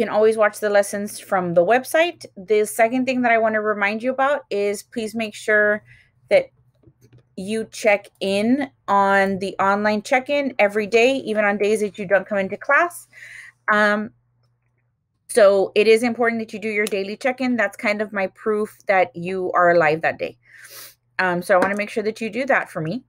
can always watch the lessons from the website. The second thing that I want to remind you about is please make sure that you check in on the online check-in every day, even on days that you don't come into class. So it is important that you do your daily check-in. That's kind of my proof that you are alive that day. So I want to make sure that you do that for me.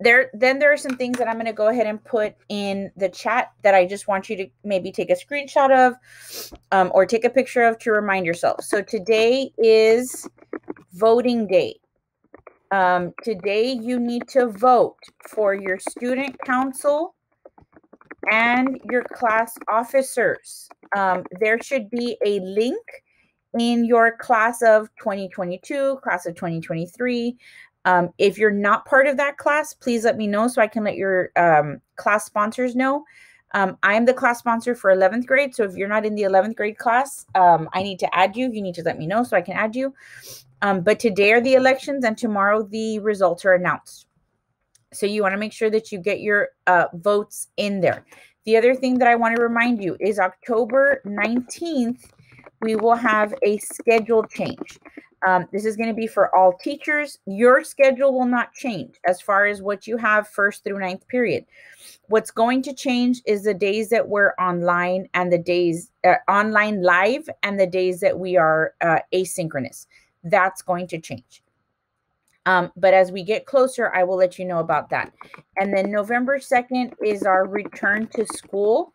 Then there are some things that I'm going to go ahead and put in the chat that I just want you to maybe take a screenshot of or take a picture of to remind yourself. So today is voting day. Today you need to vote for your student council and your class officers. There should be a link in your class of 2022, class of 2023. If you're not part of that class, please let me know so I can let your class sponsors know. I'm the class sponsor for 11th grade. So if you're not in the 11th grade class, I need to add you. You need to let me know so I can add you. But today are the elections and tomorrow the results are announced. So you want to make sure that you get your votes in there. The other thing that I want to remind you is October 19th, we will have a schedule change. This is going to be for all teachers. Your schedule will not change as far as what you have 1st through 9th period. What's going to change is the days that we're online and the days online live and the days that we are asynchronous. That's going to change. But as we get closer, I will let you know about that. And then November 2nd is our return to school.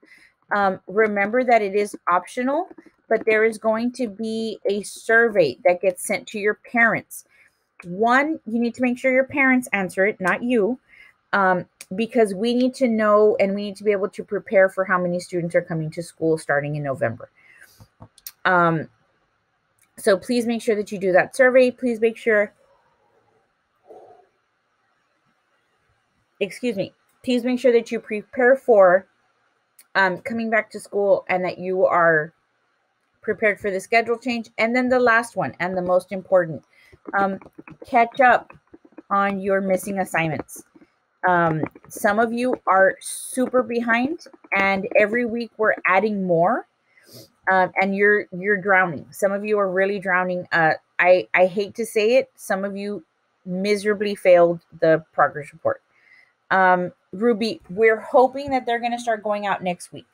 Remember that it is optional, but there is going to be a survey that gets sent to your parents. One, you need to make sure your parents answer it, not you, because we need to know and we need to be able to prepare for how many students are coming to school starting in November. So please make sure that you do that survey. Please make sure please make sure that you prepare for coming back to school and that you are prepared for the schedule change. And then the last one and the most important, catch up on your missing assignments. Some of you are super behind and every week we're adding more and you're drowning. Some of you are really drowning. I hate to say it. Some of you miserably failed the progress report. Ruby, we're hoping that they're going to start going out next week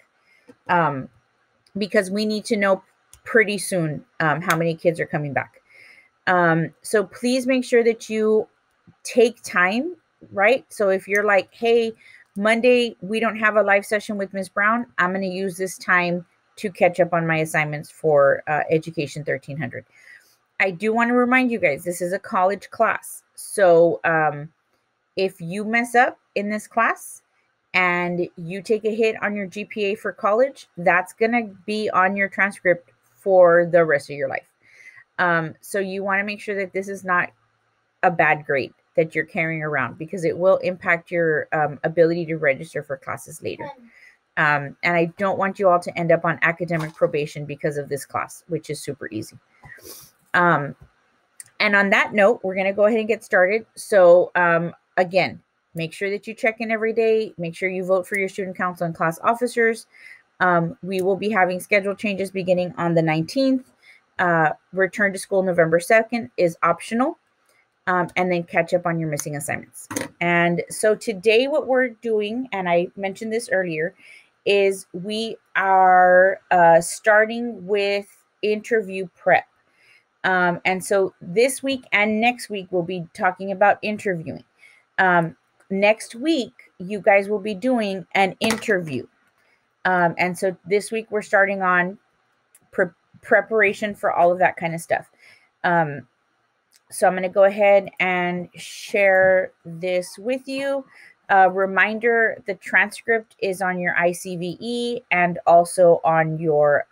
because we need to know pretty soon how many kids are coming back. So please make sure that you take time, right? So if you're like, hey, Monday, we don't have a live session with Ms. Brown, I'm going to use this time to catch up on my assignments for Education 1300. I do want to remind you guys, this is a college class. So if you mess up in this class and you take a hit on your GPA for college, that's going to be on your transcript for the rest of your life. So you want to make sure that this is not a bad grade that you're carrying around because it will impact your ability to register for classes later. And I don't want you all to end up on academic probation because of this class, which is super easy. And on that note, we're going to go ahead and get started. So again, make sure that you check in every day. Make sure you vote for your student council and class officers. We will be having schedule changes beginning on the 19th. Return to school November 2nd is optional. And then catch up on your missing assignments. And so today what we're doing, and I mentioned this earlier, is we are starting with interview prep. And so this week and next week, we'll be talking about interviewing. Next week, you guys will be doing an interview. And so this week, we're starting on preparation for all of that kind of stuff. So I'm going to go ahead and share this with you. Reminder, the transcript is on your ICVE and also on your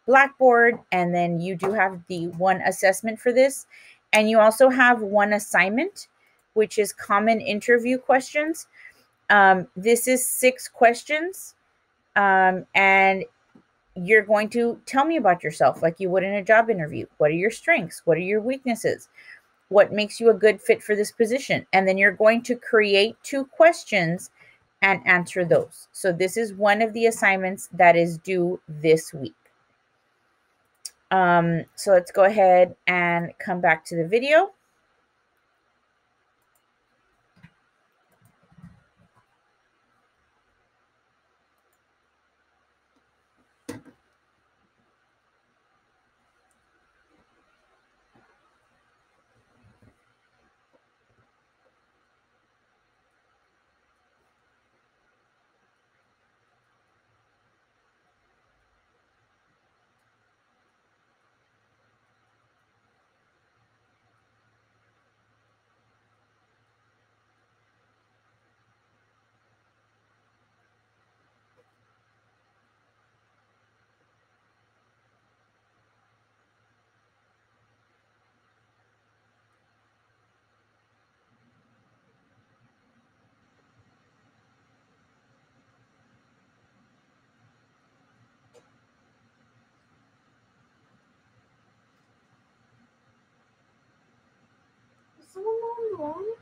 Blackboard. And then you do have the one assessment for this. And you also have one assignment, which is common interview questions. This is 6 questions. And you're going to tell me about yourself like you would in a job interview. What are your strengths? What are your weaknesses? What makes you a good fit for this position? And then you're going to create 2 questions and answer those. So this is one of the assignments that is due this week. So let's go ahead and come back to the video. Is someone wrong?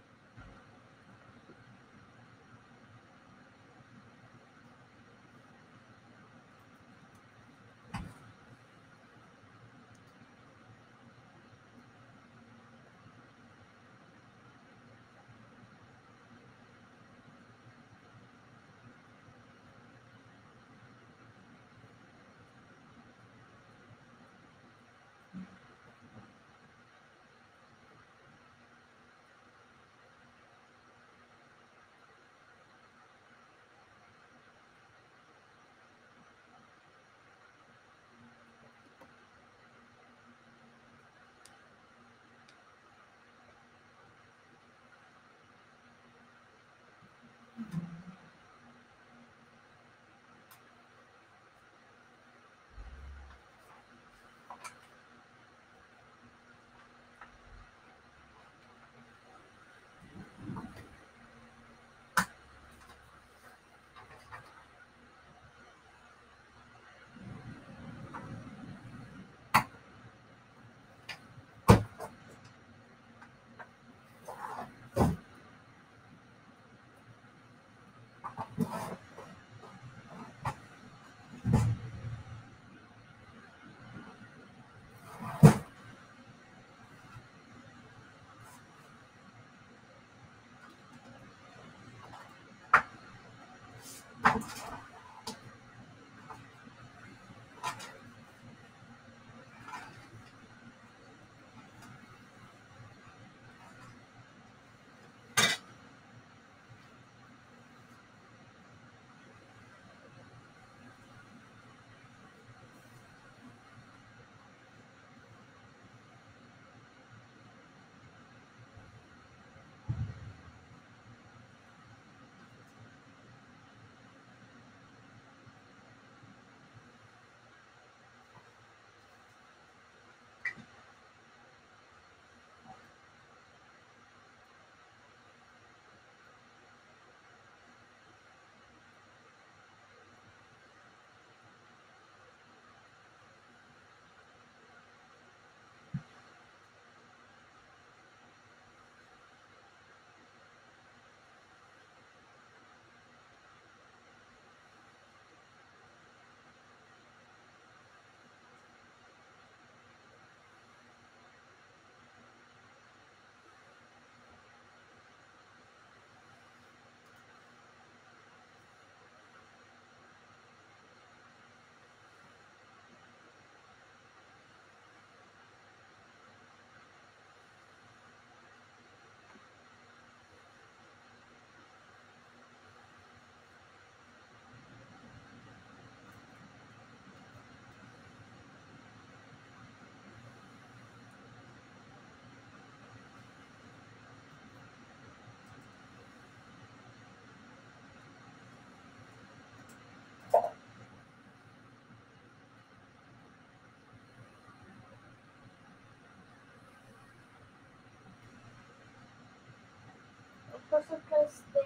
Person plus thing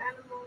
animal.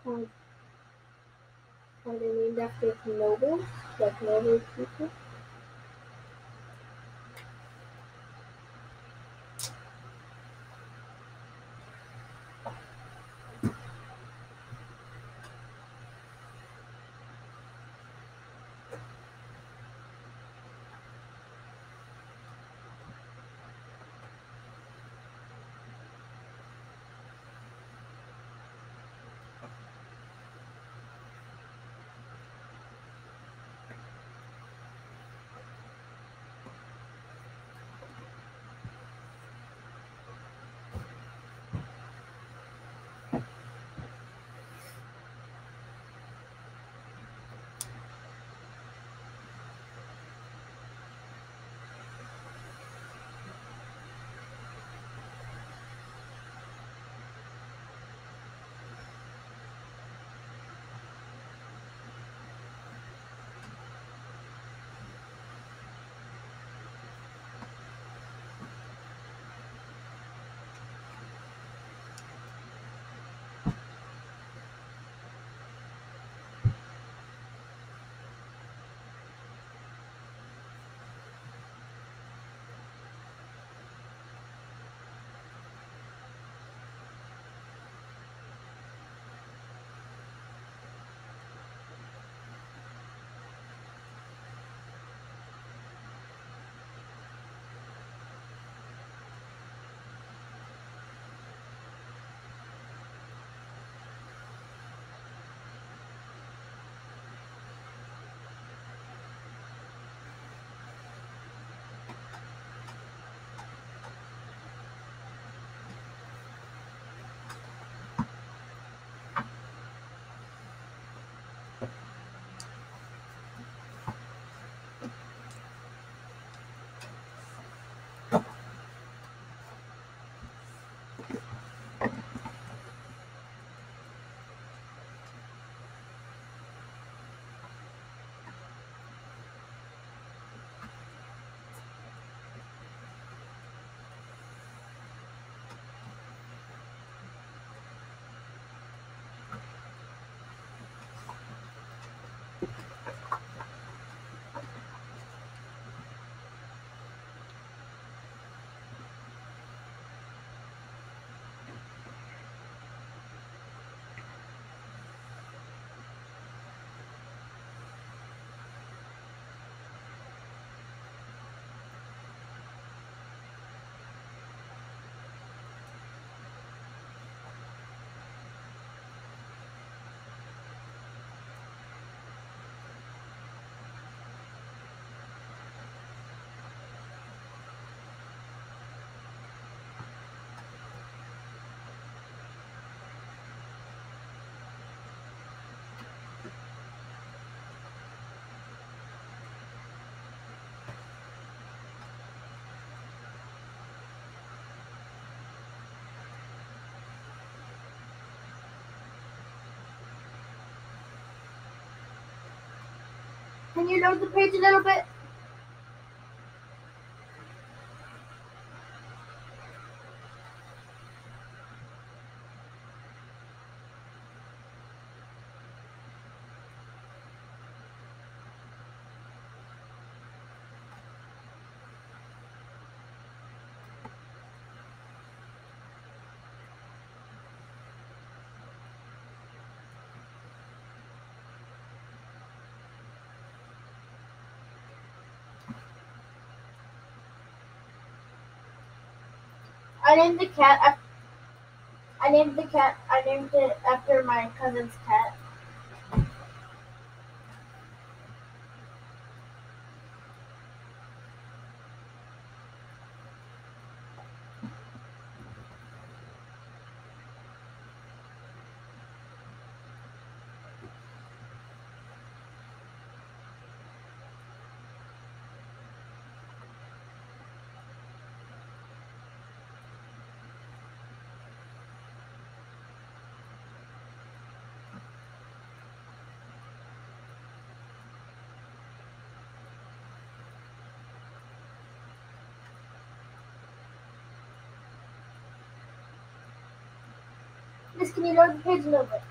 Are they named after nobles? Like noble people? Can you load the page a little bit? I named the cat. I named the cat. I named it after my cousin's cat. Miss, can you load the page a little bit?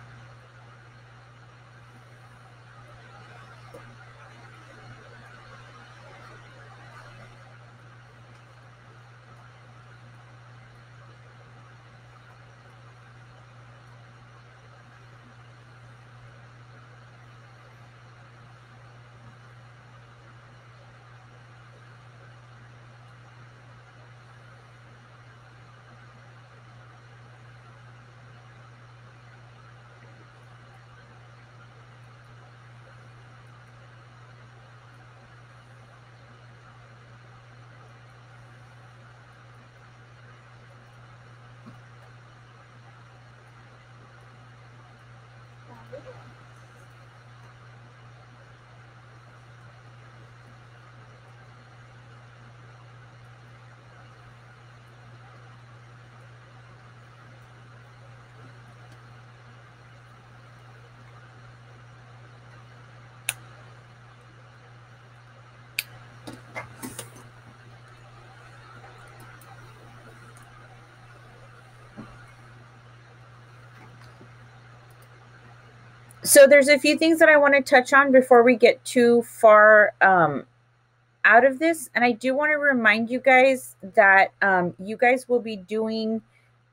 So there's a few things that I want to touch on before we get too far out of this. And I do want to remind you guys that you guys will be doing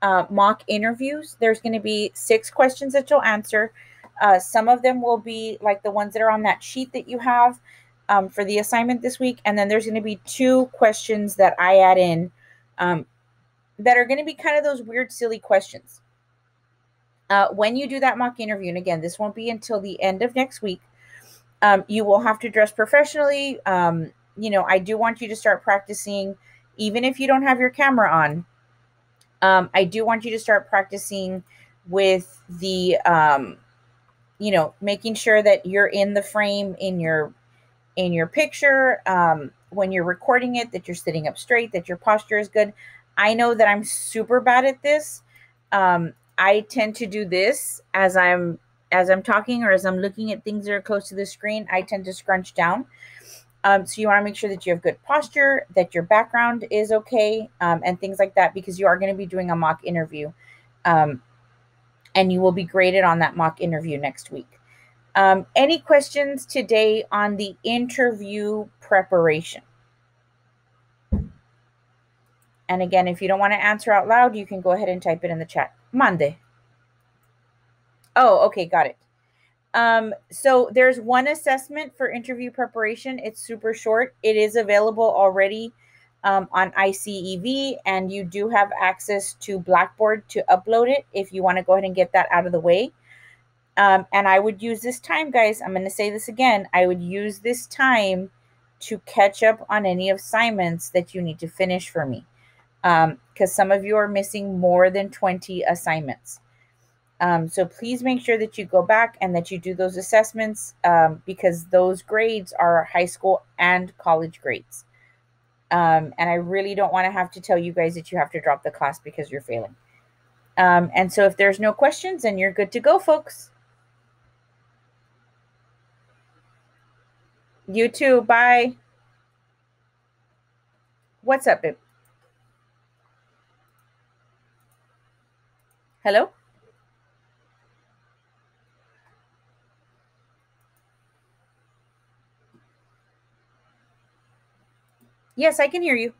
mock interviews. There's going to be 6 questions that you'll answer. Some of them will be like the ones that are on that sheet that you have for the assignment this week. And then there's going to be 2 questions that I add in that are going to be kind of those weird, silly questions. When you do that mock interview, and again, this won't be until the end of next week, you will have to dress professionally. I do want you to start practicing, even if you don't have your camera on. I do want you to start practicing with the, making sure that you're in the frame in your picture. When you're recording it, that you're sitting up straight, that your posture is good. I know that I'm super bad at this. I tend to do this as I'm talking or as I'm looking at things that are close to the screen. I tend to scrunch down. So you want to make sure that you have good posture, that your background is okay, and things like that, because you are going to be doing a mock interview. And you will be graded on that mock interview next week. Any questions today on the interview preparation? And again, if you don't want to answer out loud, you can go ahead and type it in the chat. Mande. Oh, okay, got it. So there's one assessment for interview preparation. It's super short. It is available already on ICEV, and you do have access to Blackboard to upload it if you want to go ahead and get that out of the way. And I would use this time, guys. I'm going to say this again. I would use this time to catch up on any assignments that you need to finish for me, because some of you are missing more than 20 assignments. So please make sure that you go back and that you do those assessments, because those grades are high school and college grades. And I really don't want to have to tell you guys that you have to drop the class because you're failing. And so if there's no questions, then you're good to go, folks. You too. Bye. What's up, babe? Hello? Yes, I can hear you.